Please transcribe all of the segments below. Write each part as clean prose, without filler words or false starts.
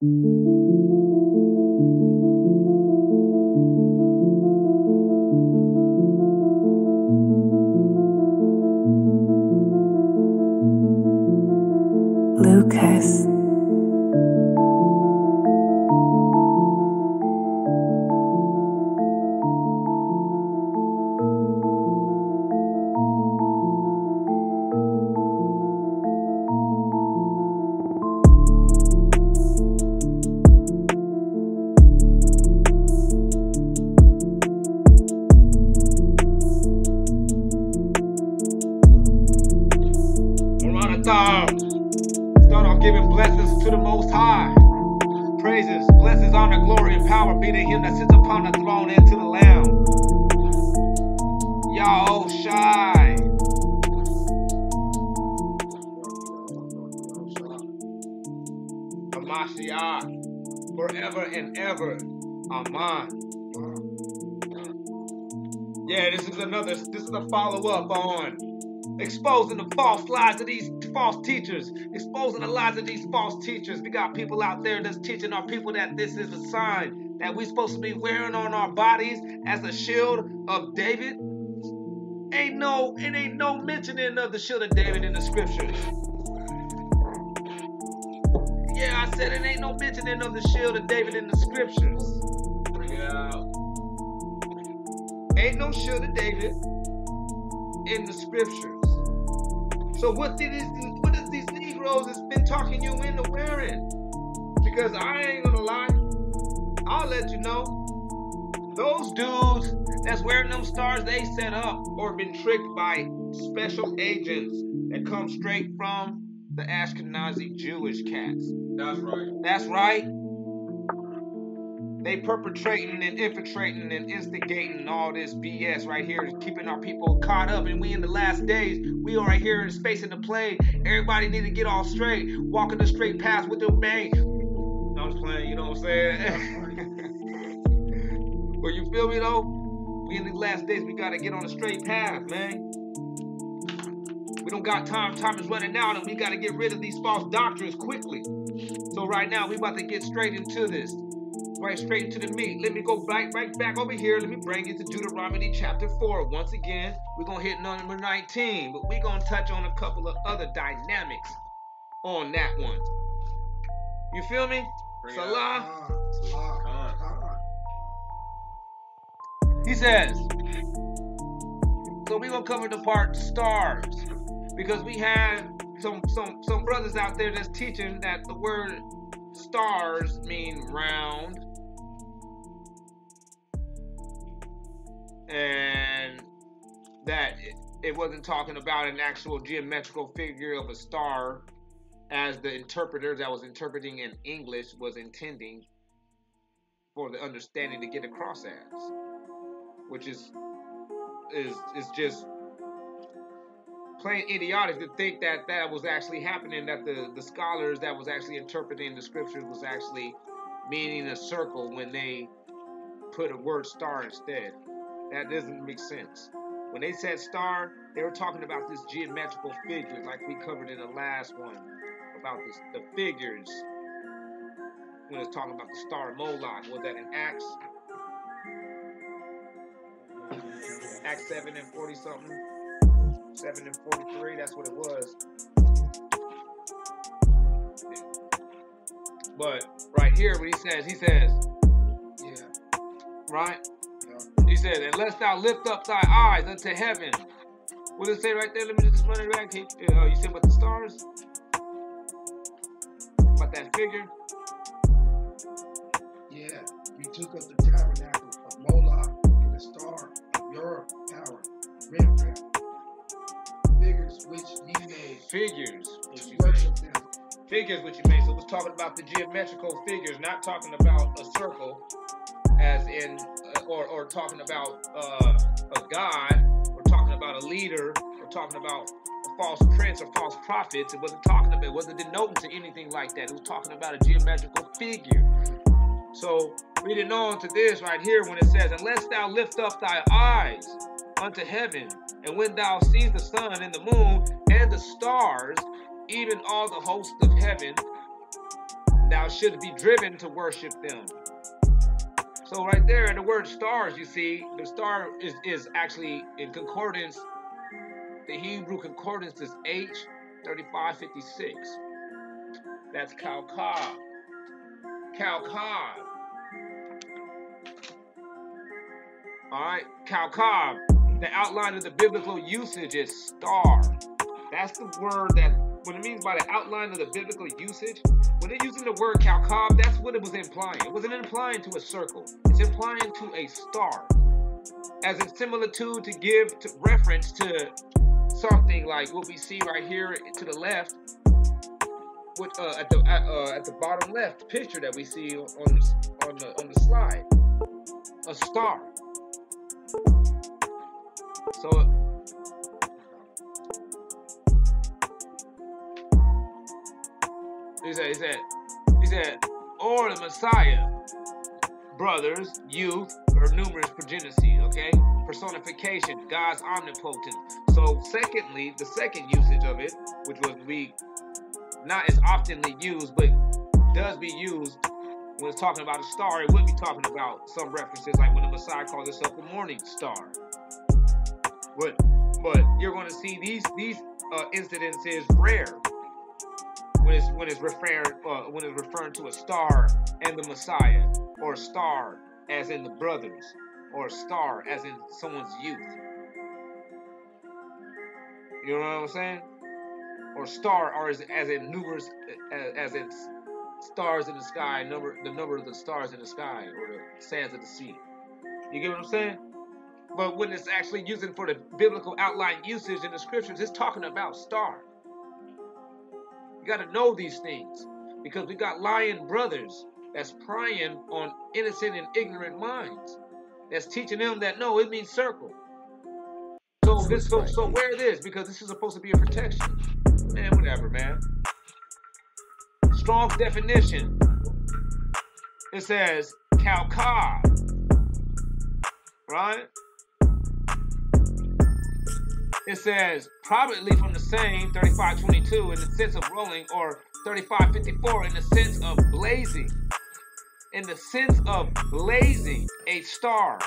Lucas. Start off giving blessings to the Most High. Praises, blessings, honor, glory, and power be to Him that sits upon the throne and to the Lamb. Yahushai. Hamashiach, forever and ever. Amen. Yeah, this is a follow-up on exposing the false lies of these false teachers. Exposing the lies of these false teachers. We got people out there that's teaching our people that this is a sign that we're supposed to be wearing on our bodies as a shield of David. Ain't no mentioning of the shield of David in the scriptures. Yeah, I said it ain't no mentioning of the shield of David in the scriptures. Bring it out. Ain't no shield of David in the scriptures. So what is these Negroes that's been talking you into wearing? Because I ain't gonna lie, I'll let you know. Those dudes that's wearing them stars, they set up or been tricked by special agents that come straight from the Ashkenazi Jewish cats. That's right. That's right. They perpetrating and infiltrating and instigating all this BS right here, keeping our people caught up. And we in the last days, we are right here in space in the plane. Everybody need to get all straight, walking the straight path with their bang. No, I'm just playing, you know what I'm saying? But you feel me though? We in the last days, we gotta get on the straight path, man. We don't got time. Time is running out, and we gotta get rid of these false doctrines quickly. So right now, we about to get straight into this. Right straight into the meat. Let me go right back over here. Let me bring you to Deuteronomy chapter 4. Once again, we're going to hit number 19. But we're going to touch on a couple of other dynamics on that one. You feel me? Salah? He says, so we're going to cover the part stars. Because we have some brothers out there that's teaching that the word stars mean round. And that it wasn't talking about an actual geometrical figure of a star as the interpreter that was interpreting in English was intending for the understanding to get across as, which is just plain idiotic to think that that was actually happening, that the scholars that was actually interpreting the scriptures was actually meaning a circle when they put a word star instead. That doesn't make sense. When they said star, they were talking about this geometrical figure, like we covered in the last one, about the figures. When it's talking about the star Moloch, was that in Acts? Acts 7 and 40 something? 7 and 43, that's what it was. But right here, what he says, yeah, right? He said, unless thou lift up thy eyes unto heaven. What does it say right there? Let me just run it back. You said about the stars? About that figure? Yeah, you took up the tabernacle of Moloch and the star of your power. Remember, figures which ye made. Figures which you made. Figures which you made. So it was talking about the geometrical figures, not talking about a circle, as in, or talking about a god. We're talking about a leader. We're talking about a false prince or false prophets. It wasn't talking about. It wasn't denoting to anything like that. It was talking about a geometrical figure. So reading on to this right here, when it says, "Unless thou lift up thy eyes unto heaven, and when thou seest the sun and the moon and the stars, even all the hosts of heaven, thou shouldst be driven to worship them. So right there in the word stars, you see, the star is actually in concordance. The Hebrew concordance is H3556. That's Kaukab. Kaukab. Alright, Kaukab. The outline of the biblical usage is star. That's the word that, what it means by the outline of the biblical usage, when they're using the word Kaukab, that's what it was implying. It wasn't implying to a circle. It's implying to a star. As a similitude to give to reference to something like what we see right here to the left, with, at the bottom left picture that we see on the slide, a star. So he said, or the Messiah, brothers, youth, or numerous progeny, okay? Personification, God's omnipotent. So secondly, the second usage of it, which would be not as oftenly used, but does be used when it's talking about a star, it would be talking about some references like when the Messiah calls himself a morning star. But you're going to see these incidences rare when it's referring to a star and the Messiah, or a star as in the brothers, or a star as in someone's youth. You know what I'm saying? Or star, or as in numerous, as in stars in the sky, the number of the stars in the sky, or the sands of the sea. You get what I'm saying? But when it's actually using for the biblical outline usage in the scriptures, it's talking about star. You got to know these things, because we got lying brothers that's prying on innocent and ignorant minds, that's teaching them that no, it means circle. So wear this, because this is supposed to be a protection. Man, whatever, man. Strong's definition. It says Kaukab, right? It says probably from the same 3522 in the sense of rolling, or 3554 in the sense of blazing. In the sense of blazing, a star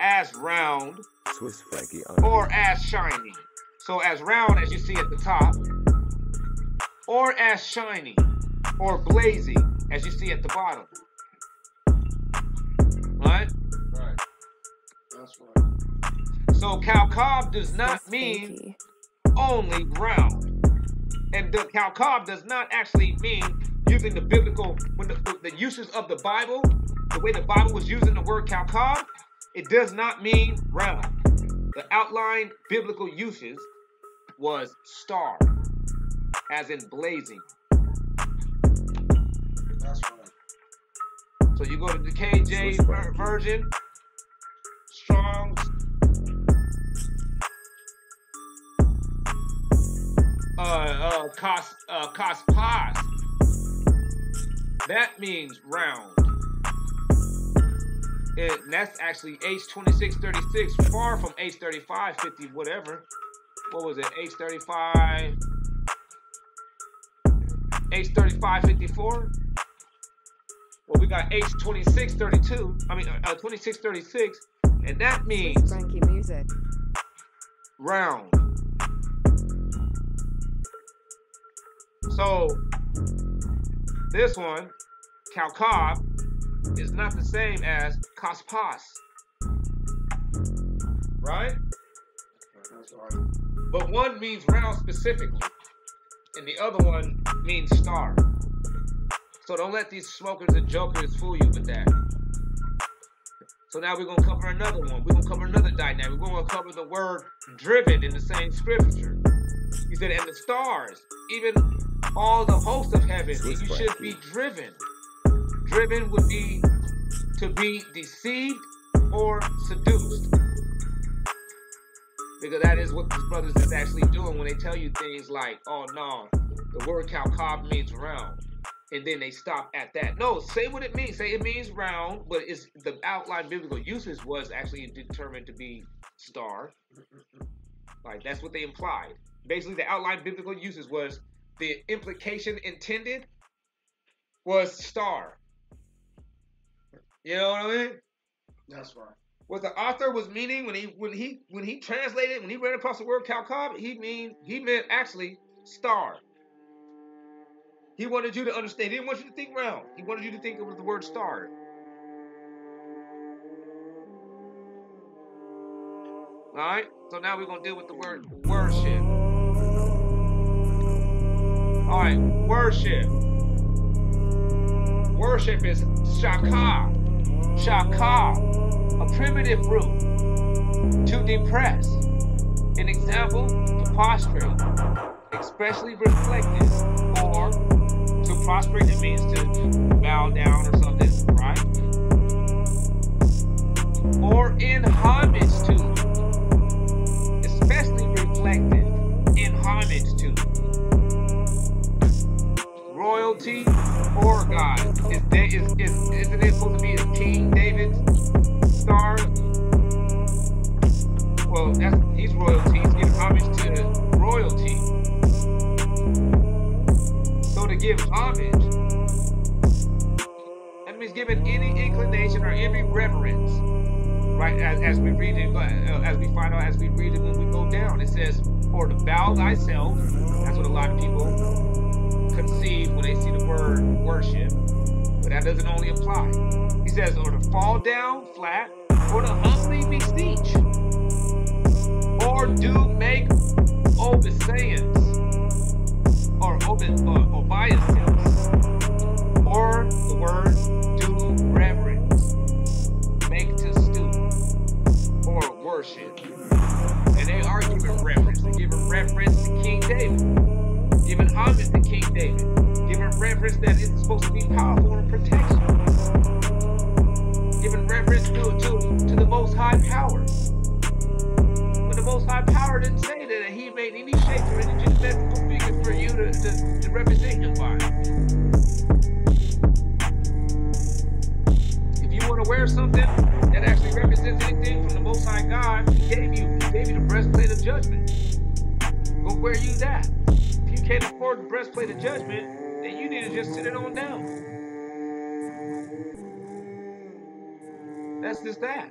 as round or as shining. So as round as you see at the top, or as shining or blazing as you see at the bottom. Right? Right. That's right. So Kaukab does not mean only round. And the Kaukab does not actually mean using the biblical, when the uses of the Bible, the way the Bible was using the word Kaukab, it does not mean round. The outline biblical usage was star, as in blazing. That's right. So you go to the KJ version, Strong's Kospas. That means round. And that's actually H2636, far from H3550, whatever. What was it? H3554? Well, we got H2632. I mean, 2636, and that means Frankie music. Round. So this one, Kaukab, is not the same as Kospas, right? That's right. But one means round specifically, and the other one means star. So don't let these smokers and jokers fool you with that. So now we're going to cover another one. We're going to cover another dynamic. We're going to cover the word driven in the same scripture. He said, and the stars, even all the hosts of heaven, you should be driven. Driven would be to be deceived or seduced. Because that is what these brothers is actually doing when they tell you things like, oh no, the word Kaukab means round. And then they stop at that. No, say what it means. Say it means round, but it's the outline biblical usage was actually determined to be star. Like that's what they implied. Basically, the outline biblical usage was the implication intended was star. You know what I mean? That's right. What the author was meaning when he translated, when he ran across the word Kalkab, he meant actually star. He wanted you to understand. He didn't want you to think round. He wanted you to think it was the word star. All right. So now we're gonna deal with the word worship. All right, worship. Worship is shaka. Shaka, a primitive root to depress. An example, to prostrate, especially reflective, or to prostrate, it means to bow down or something, right? Or in homage to, especially reflective, in homage to. Royalty or God. Isn't it supposed to be a King David's star? Well, he's royalty. He's giving homage to royalty. So to give homage, that means giving any inclination or any reverence, right? As we read it, as we find out, as we read it when we go down, it says, "Or to bow thyself." That's what a lot of people conceive when they see the word worship, but that doesn't only apply. He says, or to fall down flat, or to humbly beseech, or do make obeisance, or obeisance, or the word do reverence, make to stoop, or worship. And they are giving reverence. They're giving reverence to King David, giving homage to King David, giving reverence that is supposed to be powerful and protection, giving reverence to the Most High Power. But the Most High Power didn't say that he made any shape or any geometrical figure for you to represent him by. If you want to wear something that actually represents anything from the Most High God, he gave you the breastplate of judgment. Go wear you that. If you can't afford the breastplate of judgment, then you need to just sit it on down. That's just that.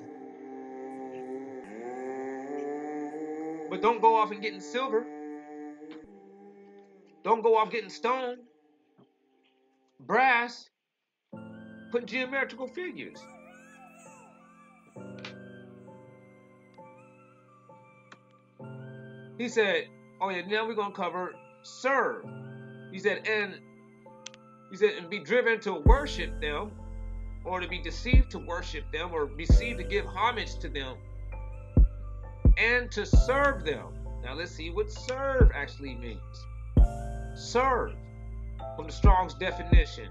But don't go off and getting silver. Don't go off getting stone, brass, put geometrical figures. He said, oh yeah, now we're going to cover serve. He said, and be driven to worship them, or to be deceived to worship them, or deceived to give homage to them, and to serve them. Now let's see what serve actually means. Serve, from the Strong's definition,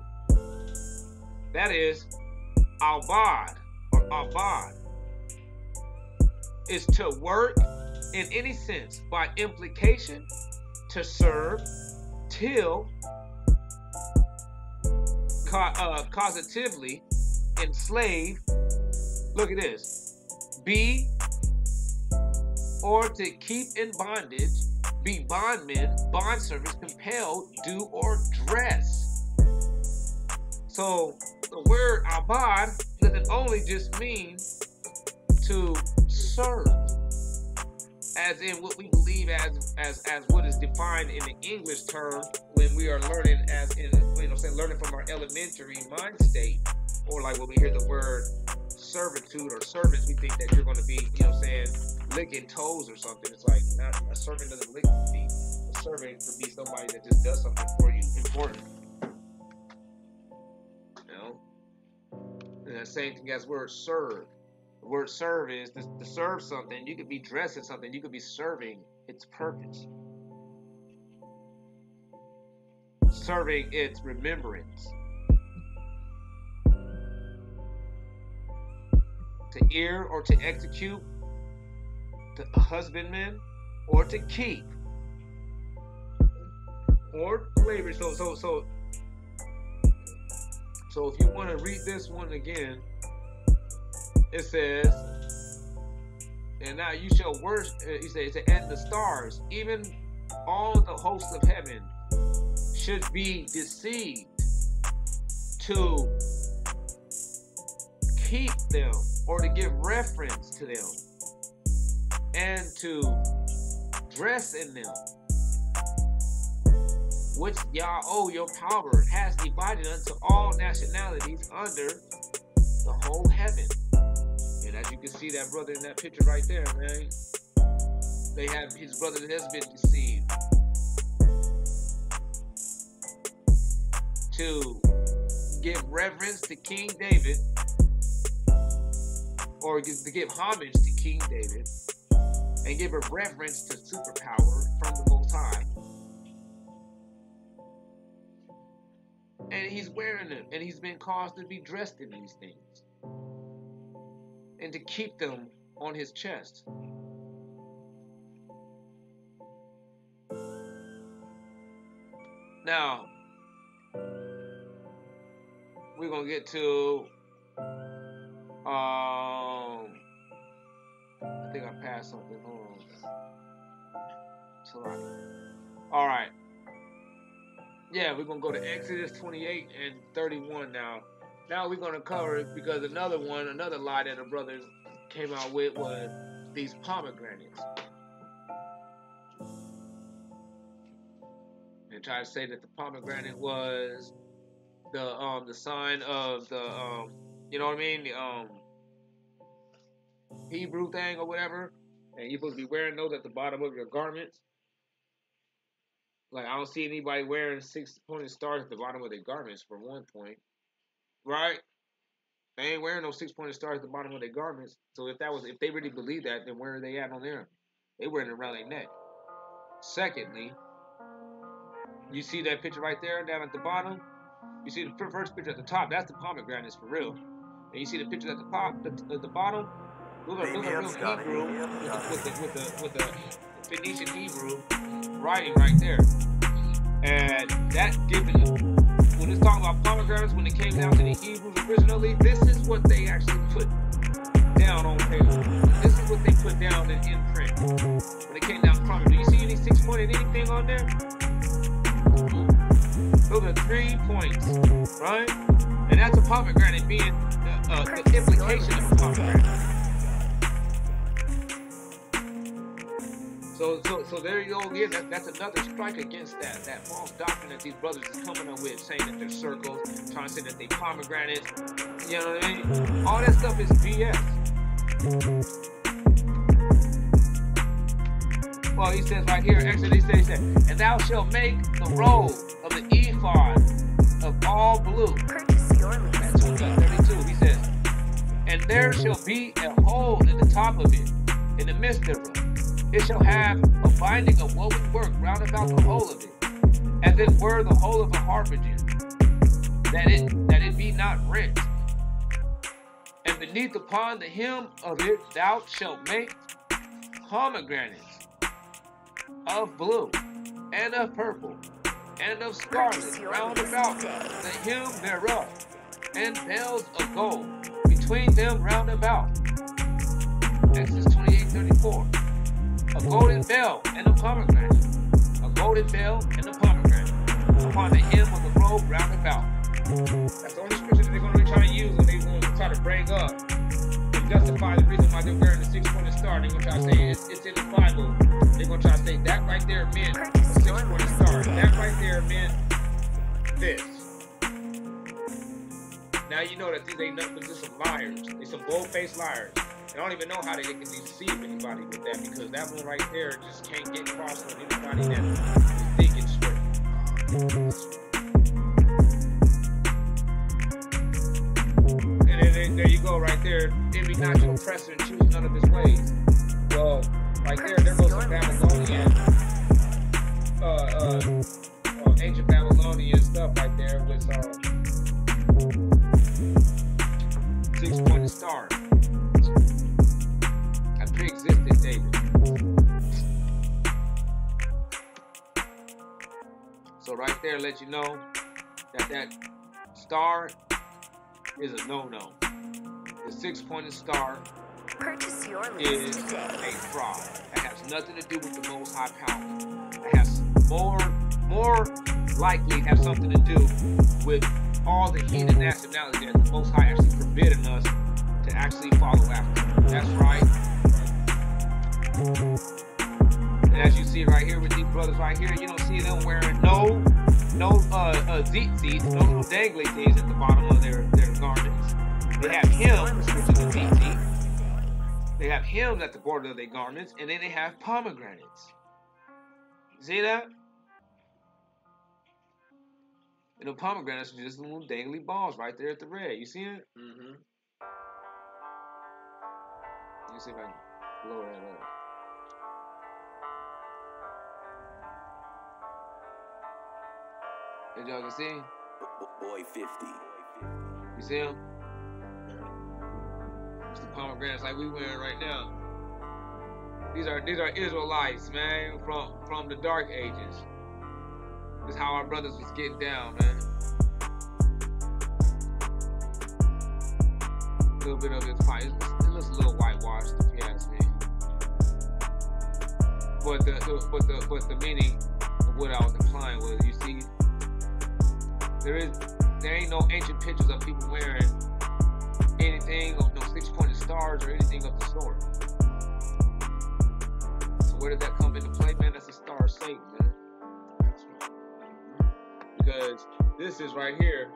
that is abad, or abad, is to work in any sense, by implication, to serve, till, causatively, enslave, look at this, be, or to keep in bondage, be bondmen, bondservants, compelled, do, or dress. So the word abad doesn't only just mean to serve, as in what we believe as what is defined in the English term when we are learning, as in, learning from our elementary mind state, or like when we hear the word servitude or servants, we think that you're going to be, licking toes or something. It's like, a servant doesn't lick feet. A servant could be somebody that just does something for you important. And that same thing as word serve. The word serve is to serve something. You could be dressing something. You could be serving its purpose. Serving its remembrance. To ear or to execute, to husbandman, or to keep, or labor. So if you want to read this one again, it says, and now you shall worship, he says, and the stars, even all the hosts of heaven, should be deceived to keep them or to give reference to them and to dress in them, which Yahweh, your power, has divided unto all nationalities under the whole heaven. And as you can see, that brother in that picture right there, man, they have his brother that has been deceived to give reverence to King David, or to give homage to King David, and give a reverence to superpower from the Most High. And he's wearing them, and he's been caused to be dressed in these things, and to keep them on his chest. Now, we're going to get to, I think I passed something. Hold on. All right. Yeah, we're going to go to Exodus 28 and 31 now. Now we're going to cover it because another lie that the brothers came out with was these pomegranates. And try to say that the pomegranate was the sign of the you know what I mean, the Hebrew thing or whatever, and you're supposed to be wearing those at the bottom of your garments. Like, I don't see anybody wearing 6-pointed stars at the bottom of their garments for one point, right? They ain't wearing no 6-pointed stars at the bottom of their garments. So if they really believe that, then where are they at on there? They wearing it around their neck. Secondly, you see that picture right there down at the bottom? You see the first picture at the top, that's the pomegranates for real. And you see the picture at the bottom, those are real Hebrew with the Phoenician Hebrew writing right there. And that given, when it's talking about pomegranates, when it came down to the Hebrews originally, this is what they actually put down on paper. This is what they put down in print. When it came down to pomegranate. Do you see any 6-pointed anything on there? Those are 3 points, right? And that's a pomegranate being the implication of a pomegranate. So there you go again. That's another strike against that false doctrine that these brothers is coming up with, saying that they're circles, trying to say that they pomegranates. You know what I mean? All that stuff is BS. Well, he says right here, Exodus, he says, and thou shalt make the robe of the ephod of all blue. That's 32. He says, and there shall be a hole in the top of it, in the midst of it. It shall have a binding of woven work round about the whole of it, as it were the whole of a harbinger, that it be not rent. And beneath upon the hem of it thou shalt make pomegranates of blue, and of purple, and of scarlet round about the hem thereof, and bells of gold between them round about. Exodus 28:34. A golden bell and a pomegranate. A golden bell and a pomegranate upon the hem of the robe round about. That's the only scripture that they're going to be trying to use when they want to try to bring up and justify the reason why they're wearing the 6-pointed star. They're going to try to say it's in the Bible. They're going to try to say that right there meant a 6-pointed star. That right there meant this. Now you know that these ain't nothing but just some liars. They're some bold-faced liars. I don't even know how they can deceive anybody with that, because that one right there just can't get across on anybody that is thinking straight. And then there you go right there. Envy not your oppressor and choose none of his ways. Well, right there goes some Babylonian, ancient Babylonian stuff right there with 6-pointed stars. Pre-existed David. So right there let you know that star is a no-no. The 6-pointed star is a fraud. That has nothing to do with the Most High power. It has more likely have something to do with all the heathen nationalities that the Most High actually forbidden us to actually follow after. That's right. And as you see right here with these brothers right here, you don't see them wearing no tzitzit, no little dangly things at the bottom of their garments. They have hymns, which is a tzitzit. They have hymns at the border of their garments, and then they have pomegranates. See that? And the pomegranates are just little dangly balls right there at the red. You see it? Mm-hmm. Let me see if I can blow that up. As y'all can see? Boy 50. You see them? It's the pomegranates like we wearing right now. These are Israelites, man, from the dark ages. This is how our brothers was getting down, man. A little bit of it's probably it looks a little whitewashed, if you ask me. But the meaning of what I was implying was, you see, there ain't no ancient pictures of people wearing anything of no 6-pointed stars or anything of the sort. So where did that come into play, man? That's a star of Satan, man. Because this is right here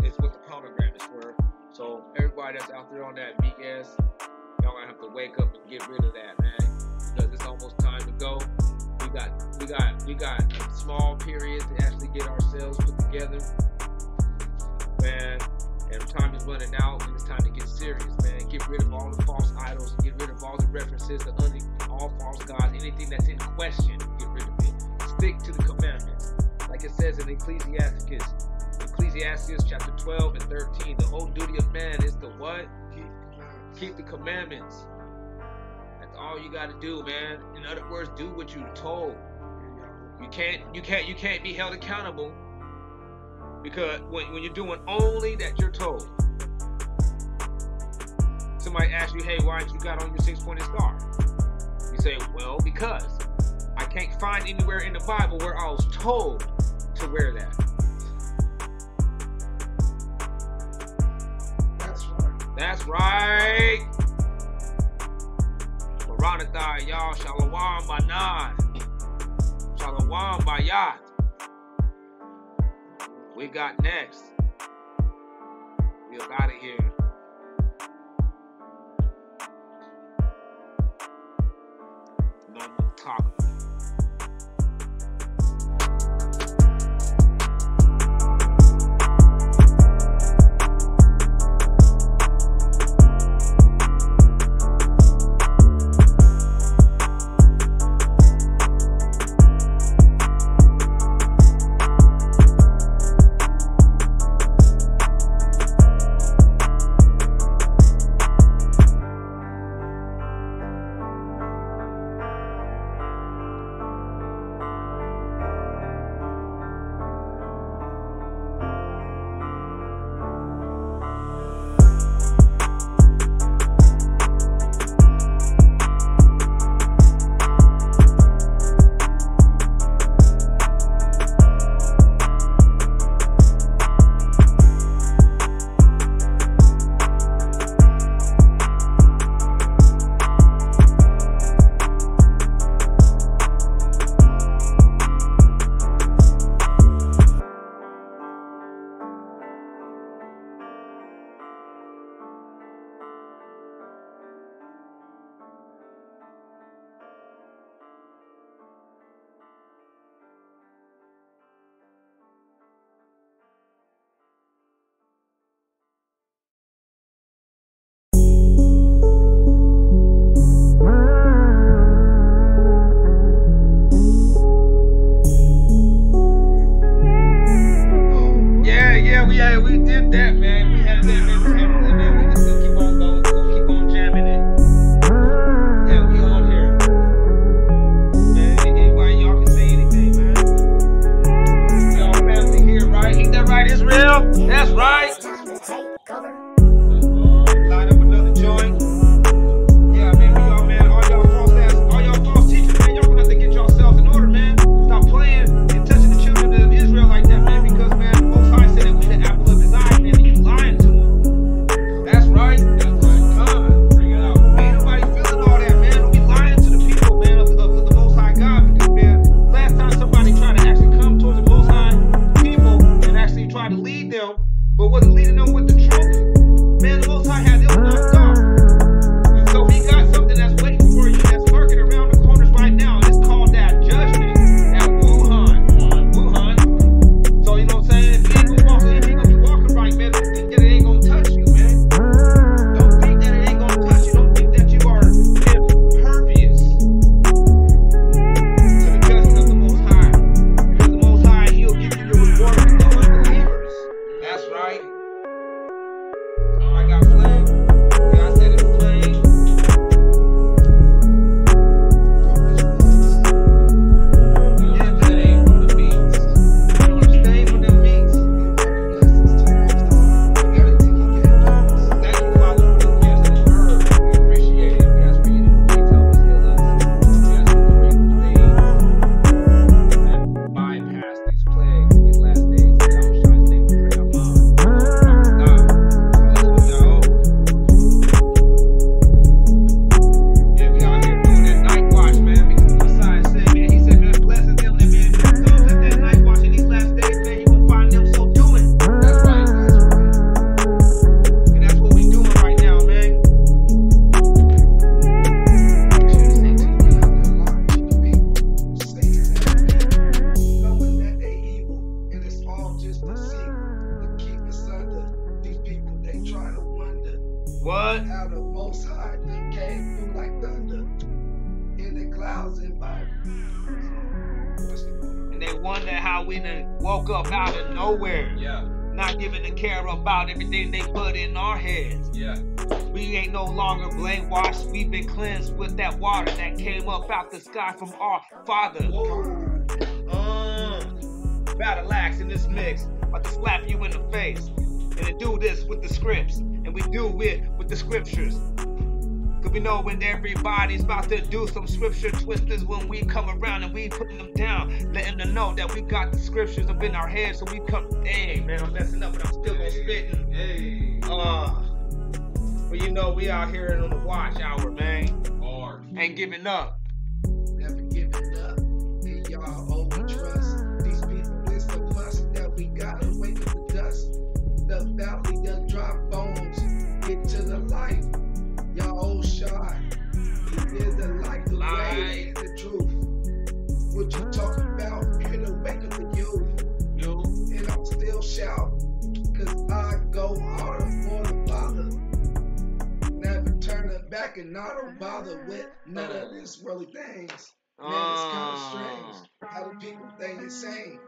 is what the pomegranates were. So everybody that's out there on that BS, y'all gonna have to wake up and get rid of that, man. Because it's almost time to go. We got a small period to actually get ourselves put together, man. And time is running out, and it's time to get serious, man. Get rid of all the false idols, get rid of all the references to all false gods, anything that's in question, get rid of it. Stick to the commandments. Like it says in Ecclesiastes chapter 12 and 13, the whole duty of man is to what? Keep the commandments. That's all you got to do, man. In other words, do what you're told. You can't be held accountable because when you're doing only that you're told. Somebody asks you, hey, why ain't you got on your 6-pointed star? You say, well, because I can't find anywhere in the Bible where I was told to wear that. That's right. Baranathai, y'all. Shalom Banan. Shalom Bayat. We got next. We up out of here. No more talking. wonder how we done woke up out of nowhere. Yeah. Not giving a care about everything they put in our heads. Yeah. We ain't no longer brainwashed. We've been cleansed with that water that came up out the sky from our Father. Battle axe in this mix. About to slap you in the face. And to do this with the scripts. And we do it with the scriptures. Cause we know when everybody's about to do some scripture twisters, when we come around and we putting them down, letting them know that we got the scriptures up in our heads, so we come, dang man, I'm messing up, but I'm still gonna spitting. Hey. But you know, we out here on the watch hour, man. Hard. Ain't giving up. Never giving up. And y'all overtrust these people. It's the plus that we gotta wake up the dust. The valley, the dry bones, get to the light. Y'all old shy. He is the light, the way, and the truth. What you talking about? Here to wake up the youth. Yo. And I'm still shouting, cause I go harder for the Father. Never turning back, and I don't bother with none of this worldly things. Man, it's kind of strange how the people think insane.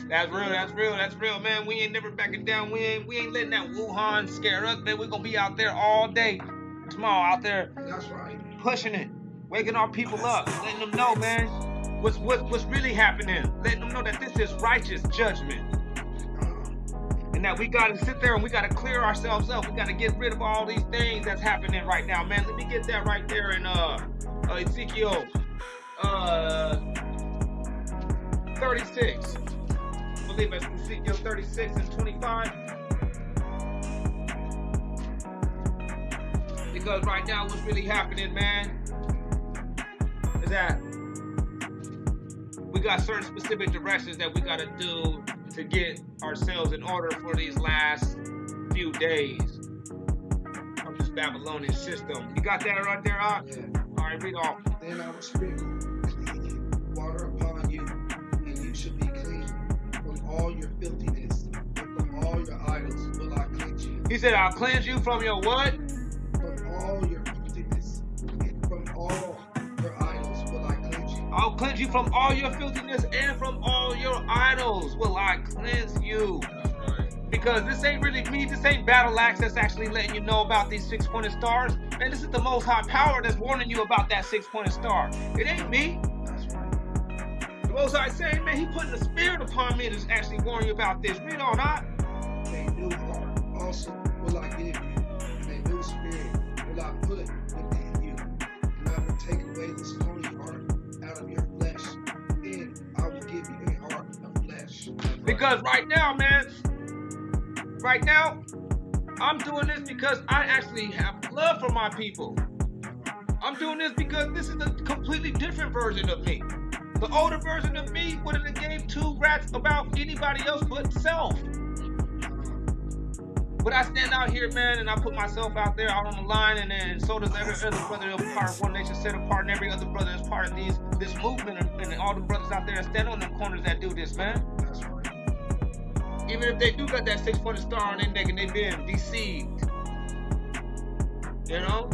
That's real, man. We ain't never backing down. We ain't letting that Wuhan scare us, man. We're gonna be out there all day tomorrow, out there. That's right. Pushing it, waking our people up, letting them know, man, what's really happening. Letting them know that this is righteous judgment. And that we gotta sit there and we gotta clear ourselves up. We gotta get rid of all these things that's happening right now, man. Let me get that right there in Ezekiel 36. I believe it's Ezekiel 36 and 25. Because right now what's really happening, man, is that we got certain specific directions that we gotta do to get ourselves in order for these last few days of this Babylonian system. You got that right there, Ak? Yeah. All right, read off. Then I will sprinkle water upon you, and you shall be clean from all your filthiness, and from all your idols will I cleanse you. He said, I'll cleanse you from your what? From all your filthiness, and from all your idols will I cleanse you. I'll cleanse you from all your filthiness and from all your idols will I cleanse you. That's right. Because this ain't really me, this ain't battle axe that's actually letting you know about these 6-pointed stars. Man, this is the Most High Power that's warning you about that 6-pointed star. It ain't me. That's right. The Most High saying, man, he putting the spirit upon me to actually warn you about this. Read on, huh? A new heart also will I give you, and a new spirit will I put within you. And I will take away the stony heart out of your flesh, and I will give you a heart of flesh. Because right now, man, right now, I'm doing this because I actually have love for my people. I'm doing this because this is a completely different version of me. The older version of me would have gave 2 rats about anybody else but self. But I stand out here, man, and I put myself out there out on the line, and then so does every other brother that's part of One Nation Set Apart, and every other brother that's part of this movement, and all the brothers out there that stand on the corners that do this, man. That's right. Even if they do got that 6-pointed star on their neck and they've been deceived, you know,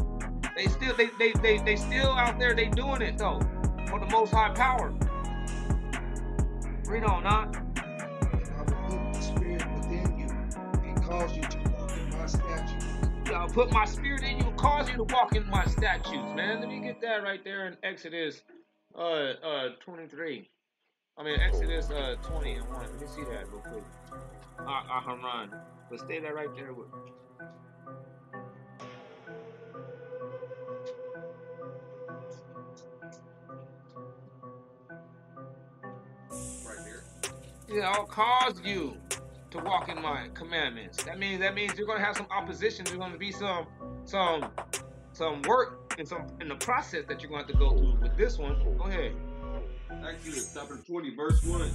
they still out there. They doing it though for the Most High Power. Read on, huh? And I will put the spirit within you and cause you to walk in my statutes. I'll put my spirit in you and cause you to walk in my statutes, man. Let me get that right there in Exodus 23. I mean Exodus 20 and 1. Let me see that real quick. Haran. But stay there right there with me. Right there. Yeah, I'll cause you to walk in my commandments. That means you're gonna have some opposition. There's gonna be some work in the process that you're gonna have to go through with this one. Go ahead. Exodus chapter 20, verse 1.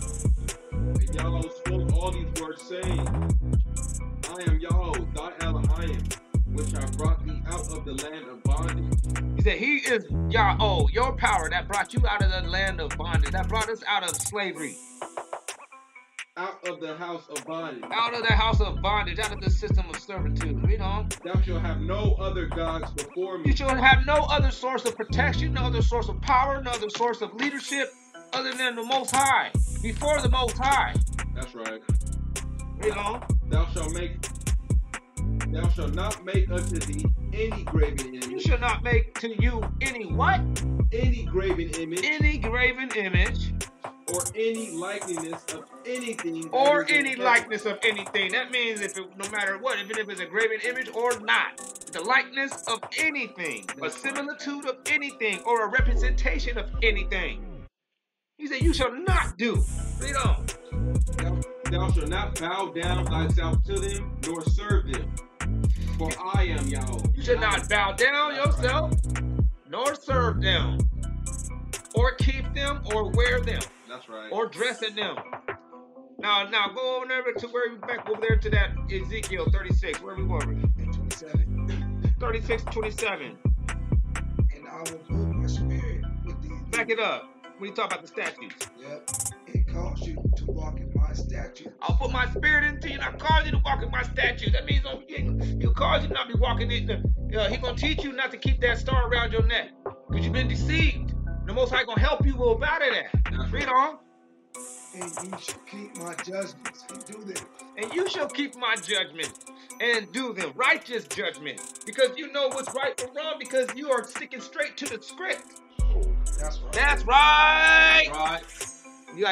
And Yahweh spoke all these words, saying, I am Yahweh, thy Elohim, which I brought thee out of the land of bondage. He said, he is Yahweh, your power that brought you out of the land of bondage, that brought us out of slavery. out of the house of bondage. Out of the house of bondage, out of the system of servitude. Read on. Thou shalt have no other gods before me. You shall have no other source of protection, no other source of power, no other source of leadership other than the Most High. Before the Most High. That's right. Read on. Thou shalt not make unto thee any graven image. You shall not make to you any what? Any graven image. Any graven image. Or any likeness of anything. Or any likeness of anything. That means no matter what, even if it's a graven image or not. The likeness of anything. A similitude of anything. Or a representation of anything. He said, you shall not do. Read on. Thou shalt not bow down thyself to them, nor serve them. For I am Yahweh. You should not bow down yourself, nor serve them, or keep them, or wear them. That's right. Or dress in them. Now go over there to where you back over there to that Ezekiel 36. Where we going? 27. 36, 27. And I will put my spirit with thee. Back it up. When you talk about the statutes. Yep. And cause you to walk in my statutes. I'll put my spirit into you and I'll cause you to walk in my statutes. That means he'll cause you not to be walking in. He's going to teach you not to keep that star around your neck. Because you've been deceived. The Most High going to help you go about it at. Read on. And you shall keep my judgments and do them. And you shall keep my judgment and do them. Righteous judgment. Because you know what's right or wrong because you are sticking straight to the script. That's right. That's right. Right. You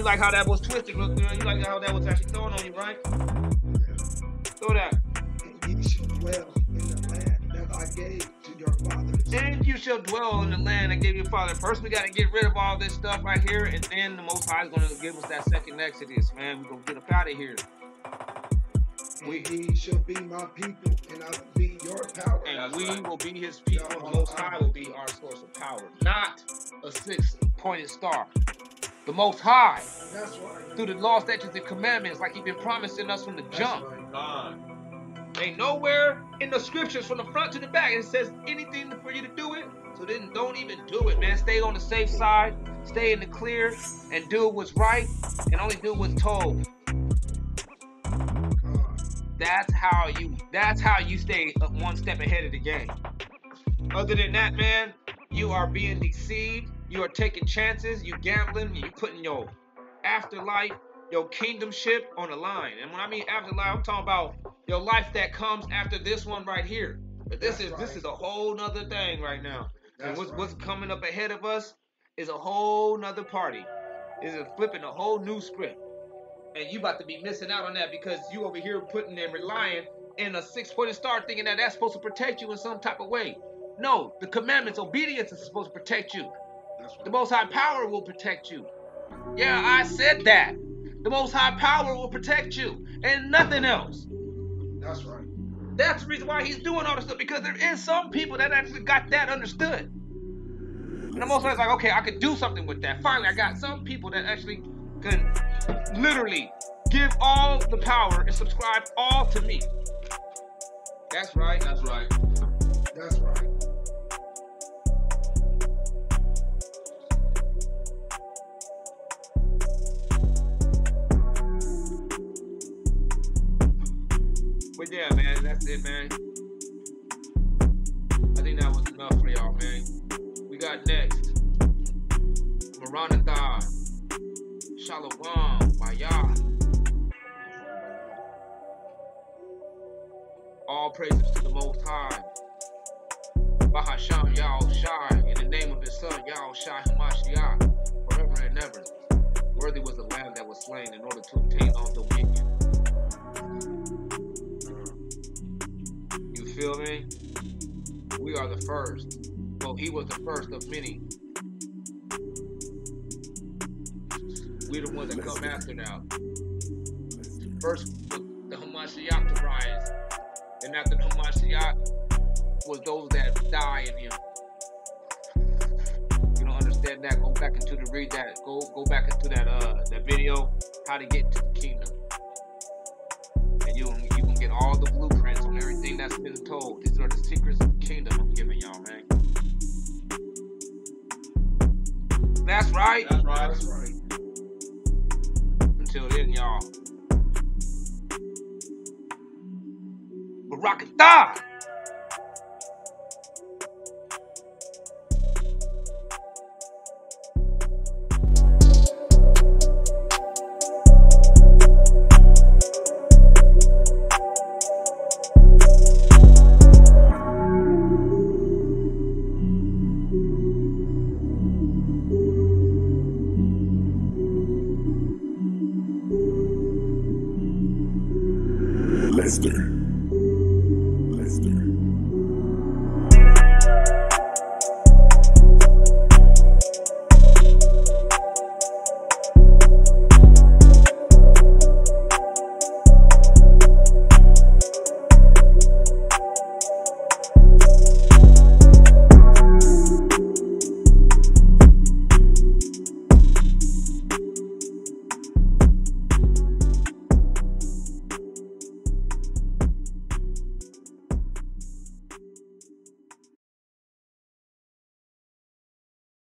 like how that was twisted. You like how that was actually thrown on you, right? Throw that. And you shall dwell in the land that I gave to your fathers. And you shall dwell in the land I gave your father. First, we got to get rid of all this stuff right here, and then the Most High is going to give us that second Exodus, man. We're going to get up out of here. And he shall be my people, and I will be your power. And we will be his people. The Most High will be our source of power, not a six-pointed star. The Most High, That's right. through the law, statutes, and commandments, like he's been promising us from the jump. Right. Ain't nowhere in the scriptures from the front to the back it says anything for you to do it. So then don't even do it, man. Stay on the safe side, stay in the clear, and do what's right, and only do what's told. That's how you stay one step ahead of the game. Other than that, man, you are being deceived. You are taking chances. You gambling. You putting your afterlife, your kingdomship on the line. And when I mean afterlife, I'm talking about your life that comes after this one right here. But this is a whole nother thing right now. And what's coming up ahead of us is a whole nother party. Is flipping a whole new script. And you about to be missing out on that because you over here putting and relying in a six-pointed star thinking that that's supposed to protect you in some type of way. No, the commandments, obedience is supposed to protect you. Right. The Most High power will protect you. Yeah, I said that. The Most High power will protect you and nothing else. That's right. That's the reason why he's doing all this stuff, because there is some people that actually got that understood. And the Most High is like, okay, I could do something with that. Finally, I got some people that actually can literally give all the power and subscribe all to me. That's right. That's right. That's right. But yeah, man, that's it, man. I think that was enough for y'all, man. We got next Maranatha, Shalom, Maya. All praises to the Most High. Bahasham Yahweh Shai, in the name of his son, Yahweh Shai Hamashiach, forever and ever. Worthy was the lamb that was slain in order to obtain all dominion. You feel me? We are the first. Well, he was the first of many. We're the ones that come after now. First was the Hamashiach to rise. And after the Hamashiach was those that die in him. You don't understand that? Go back into the read that. Go back into that video, how to get into the kingdom. And you can get all the blueprints on everything that's been told. These are the secrets of the kingdom I'm giving y'all, man. That's right. That's right. That's right. until then, y'all. Barakatah!